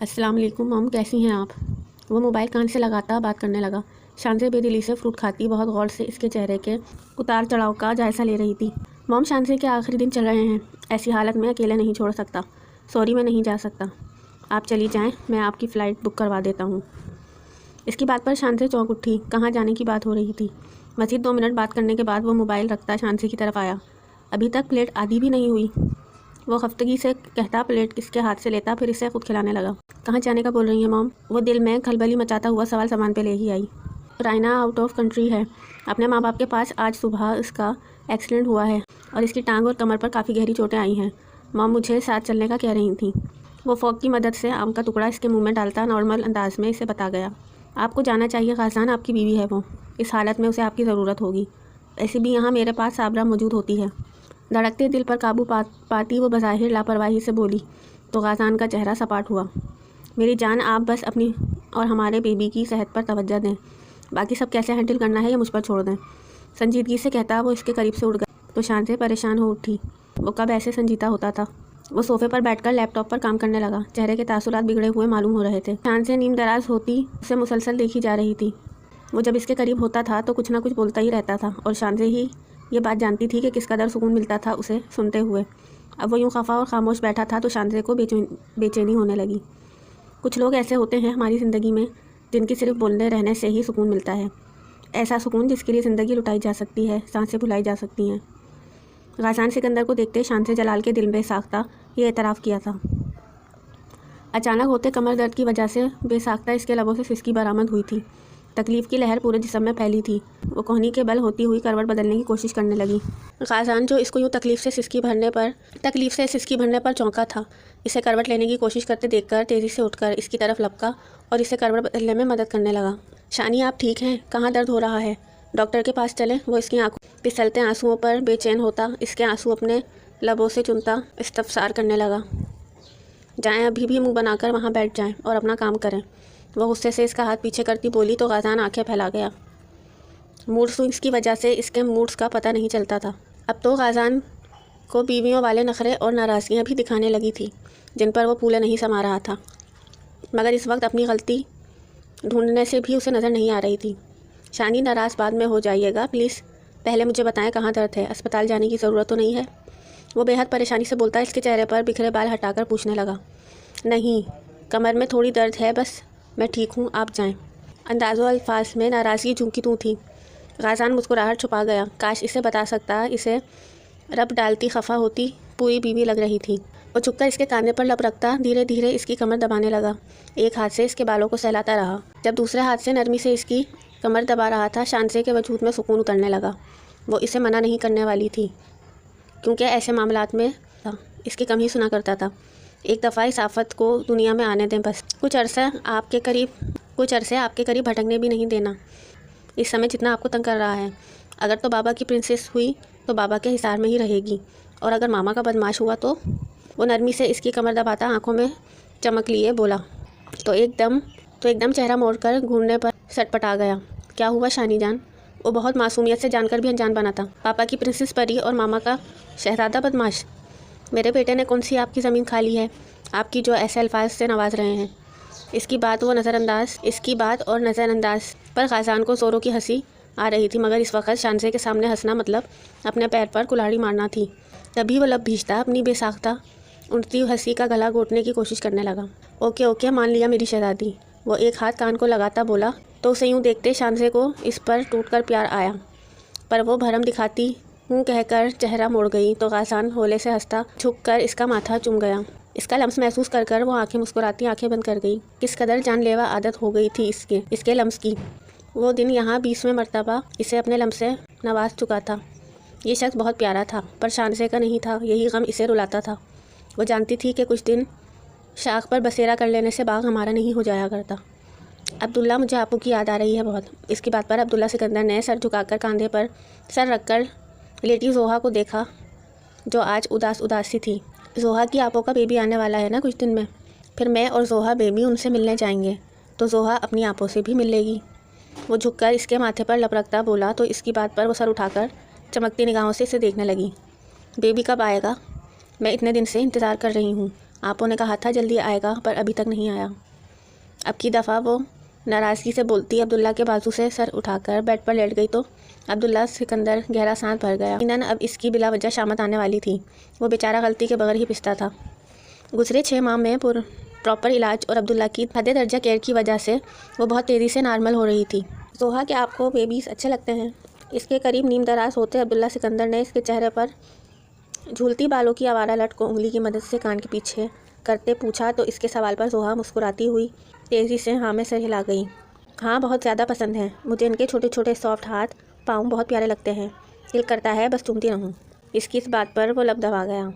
अस्सलाम वालेकुम मॉम, कैसी हैं आप। वो मोबाइल कान से लगाता बात करने लगा। शानज़े बेदिली से फ्रूट खाती बहुत गौर से इसके चेहरे के उतार चढ़ाव का जायज़ा ले रही थी। मॉम, शानज़े के आखिरी दिन चल रहे हैं, ऐसी हालत में अकेले नहीं छोड़ सकता। सॉरी, मैं नहीं जा सकता। आप चली जाएं, मैं आपकी फ़्लाइट बुक करवा देता हूँ। इसकी बात पर शानज़े चौंक उठी। कहाँ जाने की बात हो रही थी। मज़ीद 2 मिनट बात करने के बाद वो मोबाइल रखता शानज़े की तरफ आया। अभी तक प्लेट आधी भी नहीं हुई। वो खफ्तगी से कहता प्लेट इसके हाथ से लेता, फिर इसे खुद खिलाने लगा। कहाँ जाने का बोल रही है मॉम। वो दिल में खलबली मचाता हुआ सवाल सामान पे ले ही आई। रायना आउट ऑफ कंट्री है, अपने माँ बाप के पास। आज सुबह इसका एक्सीडेंट हुआ है और इसकी टांग और कमर पर काफ़ी गहरी चोटें आई हैं। मॉम मुझे साथ चलने का कह रही थी। वो फोक की मदद से आम का टुकड़ा इसके मुंह में डालता नॉर्मल अंदाज में इसे बता गया। आपको जाना चाहिए गाज़ान, आपकी बीवी है वो। इस हालत में उसे आपकी ज़रूरत होगी। ऐसे भी यहाँ मेरे पास साबरा मौजूद होती है। धड़कते दिल पर काबू पाती वो बज़ाहिर लापरवाही से बोली तो गाज़ान का चेहरा सपाट हुआ। मेरी जान, आप बस अपनी और हमारे बेबी की सेहत पर तवज्जो दें। बाकी सब कैसे हैंडल करना है ये मुझ पर छोड़ दें। संजीदगी से कहता वो इसके करीब से उठ गया तो शान से परेशान हो उठी। वो कब ऐसे संजीदा होता था। वो सोफे पर बैठकर लैपटॉप पर काम करने लगा। चेहरे के तासुरात बिगड़े हुए मालूम हो रहे थे। शान से नींद दराज होती उसे मुसलसल देखी जा रही थी। वो जब इसके करीब होता था तो कुछ ना कुछ बोलता ही रहता था और शान से ही ये बात जानती थी कि किस कदर सुकून मिलता था उसे सुनते हुए। अब वो यूँ खफा और खामोश बैठा था तो शानज़े को बेचैनी होने लगी। कुछ लोग ऐसे होते हैं हमारी ज़िंदगी में जिनकी सिर्फ बोलने रहने से ही सुकून मिलता है। ऐसा सुकून जिसके लिए ज़िंदगी लुटाई जा सकती है, सांसें भुलाई जा सकती हैं। गाज़ान सिकंदर को देखते शानज़े जलाल के दिल में साख्ता ये एतराफ़ किया था। अचानक होते कमर दर्द की वजह से बेसाख्ता इसके लबों से सिसकी बरामद हुई थी। तकलीफ़ की लहर पूरे जिस्म में फैली थी। वो कोहनी के बल होती हुई करवट बदलने की कोशिश करने लगी। गाज़ान जो इसको यूँ तकलीफ़ से सिसकी भरने पर चौंका था, इसे करवट लेने की कोशिश करते देखकर तेज़ी से उठकर इसकी तरफ लपका और इसे करवट बदलने में मदद करने लगा। शानी, आप ठीक हैं? कहाँ दर्द हो रहा है? डॉक्टर के पास चलें। वो इसकी आंखों फिसलते आंसुओं पर बेचैन होता इसके आंसू अपने लबों से चुनता इस्तफसार करने लगा। जाएं, अभी भी मुंह बनाकर वहाँ बैठ जाएं और अपना काम करें। वो गुस्से से इसका हाथ पीछे करती बोली तो गाज़ान आंखें फैला गया। मूड स्विंग्स की वजह से इसके मूड्स का पता नहीं चलता था। अब तो गाज़ान को बीवियों वाले नखरे और नाराज़गियाँ भी दिखाने लगी थी जिन पर वो पूले नहीं समा रहा था, मगर इस वक्त अपनी गलती ढूंढने से भी उसे नज़र नहीं आ रही थी। शानी, नाराज़ बाद में हो जाइएगा प्लीज़, पहले मुझे बताएं कहाँ दर्द है। अस्पताल जाने की ज़रूरत तो नहीं है? वो बेहद परेशानी से बोलता इसके चेहरे पर बिखरे बाल हटाकर पूछने लगा। नहीं, कमर में थोड़ी दर्द है बस, मैं ठीक हूँ, आप जाएं। अंदाज़ो अल्फाज में नाराज़गी झुमकी तू थी। गाज़ान मुस्कुराहट छुपा गया। काश इसे बता सकता, इसे रब डालती खफा होती पूरी बीवी लग रही थी। वो झुककर इसके कांधे पर लब रखता धीरे धीरे इसकी कमर दबाने लगा। एक हाथ से इसके बालों को सहलाता रहा, जब दूसरे हाथ से नरमी से इसकी कमर दबा रहा था। शानज़े के वजूद में सुकून उतरने लगा। वो इसे मना नहीं करने वाली थी क्योंकि ऐसे मामलात में इसकी कम ही सुना करता था। एक दफ़ा इस आफत को दुनिया में आने दें बस। कुछ अरसे आपके करीब भटकने भी नहीं देना इस समय जितना आपको तंग कर रहा है। अगर तो बाबा की प्रिंसेस हुई तो बाबा के हिसार में ही रहेगी, और अगर मामा का बदमाश हुआ तो। वो नरमी से इसकी कमर दबाता आंखों में चमक लिए बोला तो एकदम चेहरा मोड़कर घूरने पर सटपटा गया। क्या हुआ शानी जान? वो बहुत मासूमियत से जानकर भी अनजान बना था। पापा की प्रिंसेस परी और मामा का शहजादा बदमाश? मेरे बेटे ने कौन सी आपकी ज़मीन खा ली है आपकी जो ऐसे अल्फाज से नवाज रहे हैं? इसकी बात और नज़रअंदाज पर गाज़ान को ज़ोरों की हंसी आ रही थी, मगर इस वक्त शानज़े के सामने हंसना मतलब अपने पैर पर कुल्हाड़ी मारना थी। तभी वो लब भींचता अपनी बेसाख्ता उड़ती हंसी का गला घोटने की कोशिश करने लगा। ओके, मान लिया मेरी शहज़ादी। वो एक हाथ कान को लगाता बोला तो उसे यूँ देखते शानज़े को इस पर टूटकर प्यार आया, पर वो भरम दिखाती हूँ कहकर चेहरा मोड़ गई तो गाज़ान होले से हंसता झुककर इसका माथा चूम गया। इसका लम्स महसूस कर वो मुस्कुराती आंखें बंद कर गई। किस कदर जानलेवा आदत हो गई थी इसके लम्स की। वो दिन यहाँ 20वें मरतबा इसे अपने लम्स से नवाज चुका था। ये शख्स बहुत प्यारा था पर शानज़े का नहीं था। यही गम इसे रुलाता था। वो जानती थी कि कुछ दिन शाख पर बसेरा कर लेने से बाग हमारा नहीं हो जाया करता। अब्दुल्ला, मुझे आपू की याद आ रही है बहुत। इसकी बात पर अब्दुल्ला सिकंदर ने सर झुकाकर कांधे पर सर रखकर लेटी जोहा को देखा जो आज उदास सी थी। जोहा की आपो का बेबी आने वाला है ना कुछ दिन में, फिर मैं और जोहा बेबी उनसे मिलने जाएंगे तो जोहा अपनी आपो से भी मिल लेगी। वो झुककर इसके माथे पर लपकता बोला तो इसकी बात पर वो सर उठाकर चमकती निगाहों से इसे देखने लगी। बेबी कब आएगा? मैं इतने दिन से इंतज़ार कर रही हूँ। आपो ने कहा था जल्दी आएगा, पर अभी तक नहीं आया। अब की दफ़ा वो नाराज़गी से बोलती अब्दुल्ला के बाजू से सर उठाकर बेड पर लेट गई तो अब्दुल्ला सिकंदर गहरा सांस भर गया। यकीनन अब इसकी बिला वजह शामत आने वाली थी। वो बेचारा गलती के बगैर ही पिसता था। गुजरे 6 माह में प्रॉपर इलाज और अब्दुल्ला की हद दर्जा केयर की वजह से वो बहुत तेज़ी से नॉर्मल हो रही थी। जोहा कि आपको बेबीज़ अच्छे लगते हैं? इसके करीब नीम दराज होते अब्दुल्ला सिकंदर ने इसके चेहरे पर झूलती बालों की आवारा लट को उंगली की मदद से कान के पीछे करते पूछा तो इसके सवाल पर जोहा मुस्कुराती हुई तेज़ी से हाँ में सर हिला गई। हाँ, बहुत ज़्यादा पसंद है मुझे। इनके छोटे छोटे सॉफ्ट हाथ पाँव बहुत प्यारे लगते हैं। दिल करता है बस चूमती रहूँ। इसकी इस बात पर वो लब दबा गया।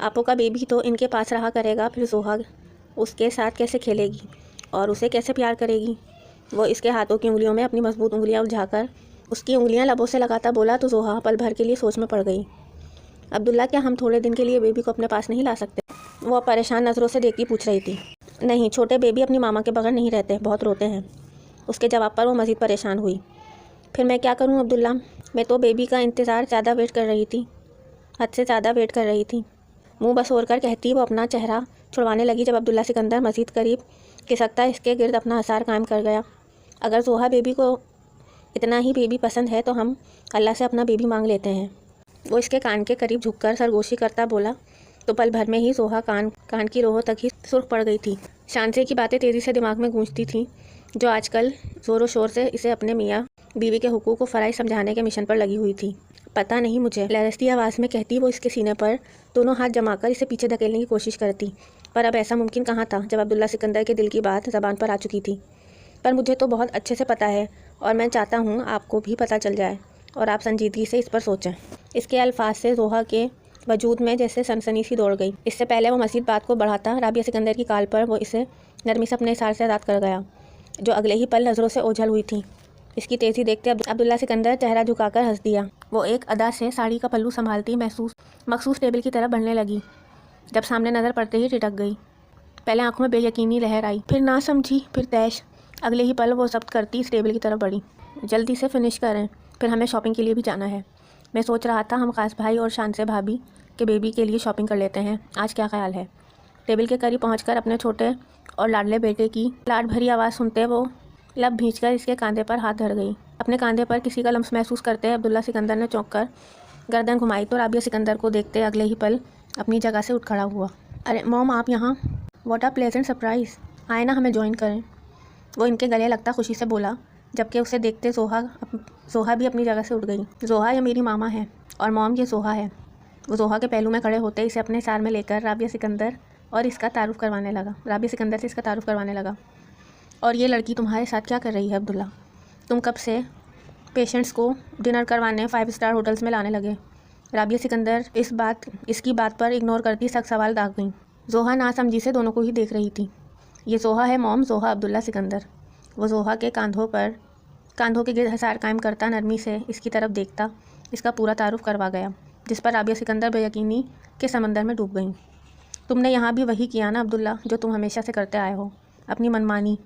आपो का बेबी तो इनके पास रहा करेगा, फिर जोहा उसके साथ कैसे खेलेगी और उसे कैसे प्यार करेगी? वो इसके हाथों की उंगलियों में अपनी मजबूत उंगलियां उलझाकर उसकी उंगलियां लबों से लगाता बोला तो जोहा पल भर के लिए सोच में पड़ गई। अब्दुल्ला, क्या हम थोड़े दिन के लिए बेबी को अपने पास नहीं ला सकते? वो परेशान नज़रों से देखती पूछ रही थी। नहीं, छोटे बेबी अपनी मामा के बगैर नहीं रहते, बहुत रोते हैं। उसके जवाब पर वो मज़ीद परेशान हुई। फिर मैं क्या करूं अब्दुल्ला? मैं तो बेबी का इंतज़ार ज़्यादा वेट कर रही थी, हद से ज़्यादा वेट कर रही थी। मुंह बसोर कर कहती वो अपना चेहरा छुड़वाने लगी जब अब्दुल्ला सिकंदर मज़ीद करीब खिसकता इसके गिर्द अपना हसार कायम कर गया। अगर जोहा बेबी को इतना ही बेबी पसंद है तो हम अल्लाह से अपना बेबी मांग लेते हैं। वो इसके कान के करीब झुककर सरगोशी करता बोला तो पल भर में ही जोहा कान की रोह तक ही सुर्ख पड़ गई थी। शांसे की बातें तेज़ी से दिमाग में गूंजती थीं, जो आजकल ज़ोरों शोर से इसे अपने मियाँ बीवी के हुकूक को फ़राइज़ समझाने के मिशन पर लगी हुई थी। पता नहीं मुझे, लहरती आवाज़ में कहती वो इसके सीने पर दोनों हाथ जमाकर इसे पीछे धकेलने की कोशिश करती। पर अब ऐसा मुमकिन कहाँ था जब अब्दुल्ला सिकंदर के दिल की बात ज़बान पर आ चुकी थी। पर मुझे तो बहुत अच्छे से पता है और मैं चाहता हूँ आपको भी पता चल जाए और आप संजीदगी से इस पर सोचें। इसके अल्फाज से जोहा के वजूद में जैसे सनसनी सी दौड़ गई। इससे पहले वो मज़ीद बात को बढ़ाता राबिया सिकंदर की काल पर वो इसे नरमी से अपने इशारे से आज़ाद कर गया, जो अगले ही पल नज़रों से ओझल हुई थी। इसकी तेज़ी देखते अब्दुल्ला सिकंदर चेहरा झुकाकर हंस दिया। वो एक अदा से साड़ी का पल्लू संभालती मखसूस टेबल की तरफ बढ़ने लगी, जब सामने नज़र पड़ते ही टिटक गई। पहले आंखों में बेयकीनी लहर आई, फिर ना समझी, फिर तैश। अगले ही पल वो जब्त करती इस टेबल की तरफ बढ़ी। जल्दी से फिनिश करें, फिर हमें शॉपिंग के लिए भी जाना है। मैं सोच रहा था हम खास भाई और शानसे भाभी के बेबी के लिए शॉपिंग कर लेते हैं। आज क्या ख्याल है? टेबल के करीब पहुंचकर अपने छोटे और लाडले बेटे की लाड भरी आवाज़ सुनते वो लब भींचकर इसके कंधे पर हाथ धर गई। अपने कंधे पर किसी का लम्स महसूस करते अब्दुल्ला सिकंदर ने चौंक कर गर्दन घुमाई तो राबिया सिकंदर को देखते अगले ही पल अपनी जगह से उठ खड़ा हुआ। अरे मॉम, आप यहाँ? What a pleasant surprise. आए ना हमें ज्वाइन करें। वो इनके गले लगता खुशी से बोला, जबकि उसे देखते जोहा भी अपनी जगह से उठ गई। जोहा, ये मेरी मामा है और मॉम ये जोहा है। वो जोहा के पहलू में खड़े होते इसे अपने सार में लेकर राबिया सिकंदर से इसका तारुफ करवाने लगा। और ये लड़की तुम्हारे साथ क्या कर रही है अब्दुल्ला? तुम कब से पेशेंट्स को डिनर करवाने 5 स्टार होटल्स में लाने लगे? राबिया सिकंदर इसकी बात पर इग्नोर करती सख्त सवाल दाग गई। जोहा नासमझी से दोनों को ही देख रही थी। ये जोहा है मॉम, जोहा अब्दुल्ला सिकंदर। वो जोहा के कांधों के गिर्द हसार कायम करता नरमी से इसकी तरफ देखता इसका पूरा तारुफ करवा गया, जिस पर राबिया सिकंदर बेयकीनी के समंदर में डूब गई। तुमने यहाँ भी वही किया ना अब्दुल्ला, जो तुम हमेशा से करते आए हो, अपनी मनमानी।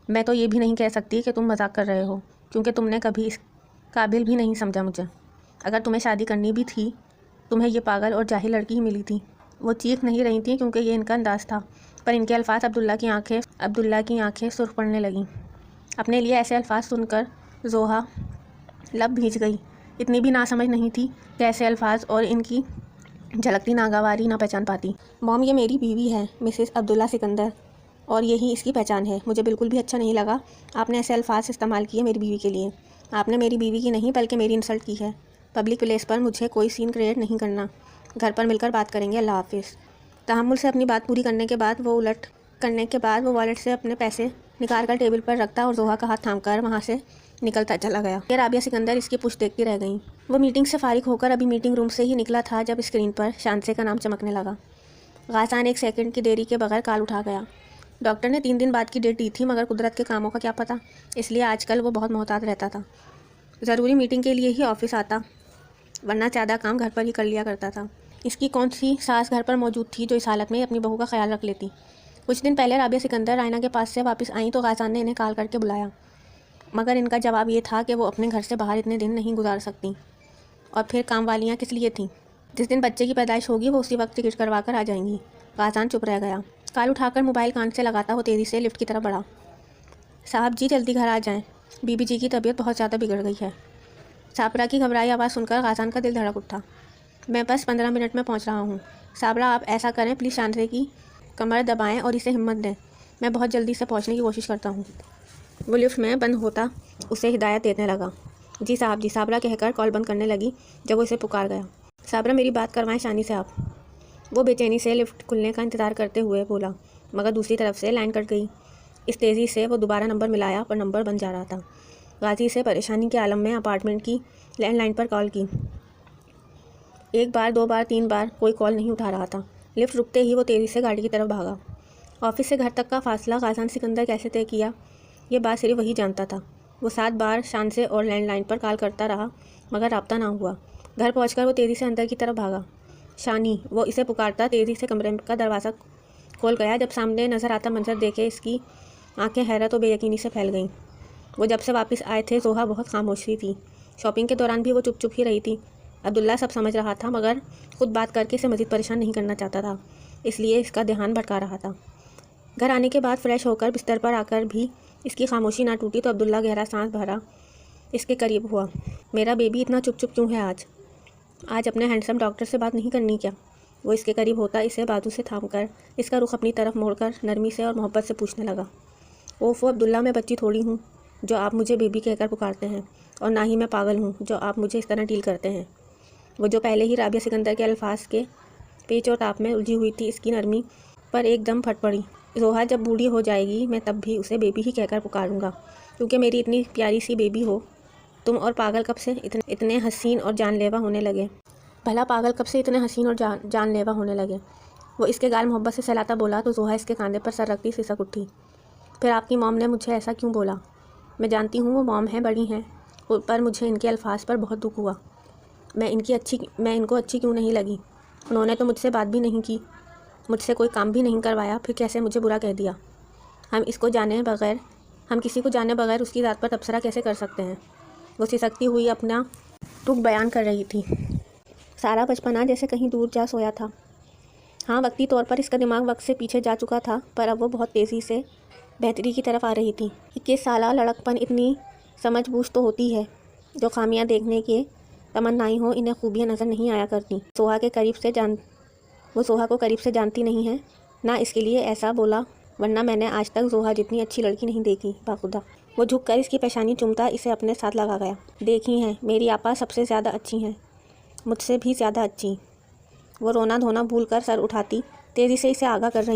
मैं तो ये भी नहीं कह सकती कि तुम मजाक कर रहे हो, क्योंकि तुमने कभी इस काबिल भी नहीं समझा मुझे। अगर तुम्हें शादी करनी भी थी, तुम्हें ये पागल और जाहिल लड़की ही मिली थी। वो चीख नहीं रही थी क्योंकि ये इनका अंदाज था, पर इनके अल्फाज अब्दुल्ला की आंखें सुर्ख पड़ने लगीं। अपने लिए ऐसे अल्फाज सुनकर जोहा लब भींच गई। इतनी भी नासमझ नहीं थी कि ऐसे अल्फाज और इनकी झलकती नागवारी ना पहचान पाती। मॉम, ये मेरी बीवी है, मिसेस अब्दुल्ला सिकंदर, और यही इसकी पहचान है। मुझे बिल्कुल भी अच्छा नहीं लगा आपने ऐसे अल्फाज इस्तेमाल किए मेरी बीवी के लिए। आपने मेरी बीवी की नहीं बल्कि मेरी इंसल्ट की है। पब्लिक प्लेस पर मुझे कोई सीन क्रिएट नहीं करना। घर पर मिलकर बात करेंगे। अल्लाह हाफिज़। तहम्मुल से अपनी बात पूरी करने के बाद वो वॉलेट से अपने पैसे निकाल कर टेबल पर रखता और जोहा का हाथ थामकर वहाँ से निकलता चला गया। ये राबिया सिकंदर इसकी पुष्ट देखती रह गई। वो मीटिंग से फारिग होकर अभी मीटिंग रूम से ही निकला था जब स्क्रीन पर शानसे का नाम चमकने लगा। गासान 1 सेकंड की देरी के बगैर कॉल उठा गया। डॉक्टर ने 3 दिन बाद की डेट दी थी, मगर कुदरत के कामों का क्या पता, इसलिए आजकल वो बहुत मोहतात रहता था। ज़रूरी मीटिंग के लिए ही ऑफिस आता, वरना ज़्यादा काम घर पर ही कर लिया करता था। इसकी कौन सी सास घर पर मौजूद थी जो इस हालत में अपनी बहू का ख्याल रख लेती। कुछ दिन पहले राबिया सिकंदर रायना के पास से वापस आई तो गासान ने इन्हें कॉल करके बुलाया, मगर इनका जवाब ये था कि वो अपने घर से बाहर इतने दिन नहीं गुजार सकती। और फिर काम वालियाँ किस लिए थीं? जिस दिन बच्चे की पैदाइश होगी वो उसी वक्त टिकट करवा कर आ जाएंगी। गाजान चुप रह गया। कॉल उठाकर मोबाइल कान से लगाता वो तेज़ी से लिफ्ट की तरफ बढ़ा। साहब जी जल्दी घर आ जाएं, बीबी जी की तबीयत बहुत ज़्यादा बिगड़ गई है। साबरा की घबराई आवाज़ सुनकर गाजान का दिल धड़क उठा। मैं बस 15 मिनट में पहुंच रहा हूँ। साबरा आप ऐसा करें, प्लीज़ शांति की कमर दबाएं और इसे हिम्मत दें। मैं बहुत जल्दी से पहुंचने की कोशिश करता हूँ। वो लिफ्ट में बंद होता उसे हिदायत देने लगा। जी साहब जी, साबरा कहकर कॉल बंद करने लगी जब वो इसे पुकार गया। साबरा मेरी बात करवाएं शानी से आप। वो बेचैनी से लिफ्ट खुलने का इंतज़ार करते हुए बोला, मगर दूसरी तरफ से लाइन कट गई। इस तेज़ी से वो दोबारा नंबर मिलाया पर नंबर बंद जा रहा था। गाजी से परेशानी के आलम में अपार्टमेंट की लैंडलाइन पर कॉल की। 1 बार 2 बार 3 बार कोई कॉल नहीं उठा रहा था। लिफ्ट रुकते ही वो तेज़ी से गाड़ी की तरफ भागा। ऑफिस से घर तक का फासला गाजान सिकंदर कैसे तय किया, ये बात सिर्फ वही जानता था। वो 7 बार शान से और लैंडलाइन पर कॉल करता रहा मगर राब्ता ना हुआ। घर पहुंचकर वो तेज़ी से अंदर की तरफ भागा। शानी, वो इसे पुकारता तेज़ी से कमरे का दरवाज़ा खोल गया। जब सामने नज़र आता मंजर देखे इसकी आंखें हैरत और बेयकीनी से फैल गईं। वो जब से वापस आए थे जोहा बहुत खामोशी थी। शॉपिंग के दौरान भी वो चुप चुप ही रही थी। अब्दुल्ला सब समझ रहा था मगर खुद बात करके इसे मज़ीद परेशान नहीं करना चाहता था, इसलिए इसका ध्यान भटका रहा था। घर आने के बाद फ्रेश होकर बिस्तर पर आकर भी इसकी खामोशी ना टूटी तो अब्दुल्ला गहरा सांस भरा इसके करीब हुआ। मेरा बेबी इतना चुप चुप क्यों है आज अपने हैंडसम डॉक्टर से बात नहीं करनी क्या? वो इसके करीब होता इसे बाजू से थामकर इसका रुख अपनी तरफ मोड़कर नरमी से और मोहब्बत से पूछने लगा। ओफ़ो अब्दुल्ला, मैं बच्ची थोड़ी हूँ जो आप मुझे बेबी कहकर पुकारते हैं, और ना ही मैं पागल हूँ जो आप मुझे इस तरह डील करते हैं। वो जो पहले ही राबिया सिकंदर के अल्फाज के पेच और ताप में उलझी हुई थी, इसकी नरमी पर एकदम फट पड़ी। जोहा जब बूढ़ी हो जाएगी मैं तब भी उसे बेबी ही कहकर पुकारूंगा, क्योंकि मेरी इतनी प्यारी सी बेबी हो। तुम और पागल कब से इतने हसीन और जानलेवा होने लगे? भला पागल कब से इतने हसीन और जानलेवा होने लगे? वो इसके गाल मोहब्बत से सहलाता बोला तो जोहा इसके कंधे पर सर रखती सिसक उठी। फिर आपकी मॉम ने मुझे ऐसा क्यों बोला? मैं जानती हूँ वो मॉम हैं, बड़ी हैं, पर मुझे इनके अल्फाज पर बहुत दुख हुआ। मैं इनको अच्छी क्यों नहीं लगी? उन्होंने तो मुझसे बात भी नहीं की, मुझसे कोई काम भी नहीं करवाया, फिर कैसे मुझे बुरा कह दिया? हम किसी को जाने बगैर उसकी ज़ात पर तबसरा कैसे कर सकते हैं? वो सिसकती हुई अपना दुख बयान कर रही थी। सारा बचपना जैसे कहीं दूर जा सोया था। हाँ, वक्ती तौर पर इसका दिमाग वक्त से पीछे जा चुका था, पर अब वो बहुत तेज़ी से बेहतरी की तरफ आ रही थी। 21 साला लड़कपन इतनी समझबूझ तो होती है, जो खामियां देखने के तमन्नाई हो इन्हें खूबियां नज़र नहीं आया करती। वो सोहा को करीब से जानती नहीं है, ना इसके लिए ऐसा बोला, वरना मैंने आज तक जोहा जितनी अच्छी लड़की नहीं देखी बाखुदा। वो झुककर इसकी पेशानी चूमता इसे अपने साथ लगा गया। देखी हैं, मेरी आपा सबसे ज़्यादा अच्छी हैं, मुझसे भी ज़्यादा अच्छी। वो रोना धोना भूल कर सर उठाती तेज़ी से इसे आगाह कर रही।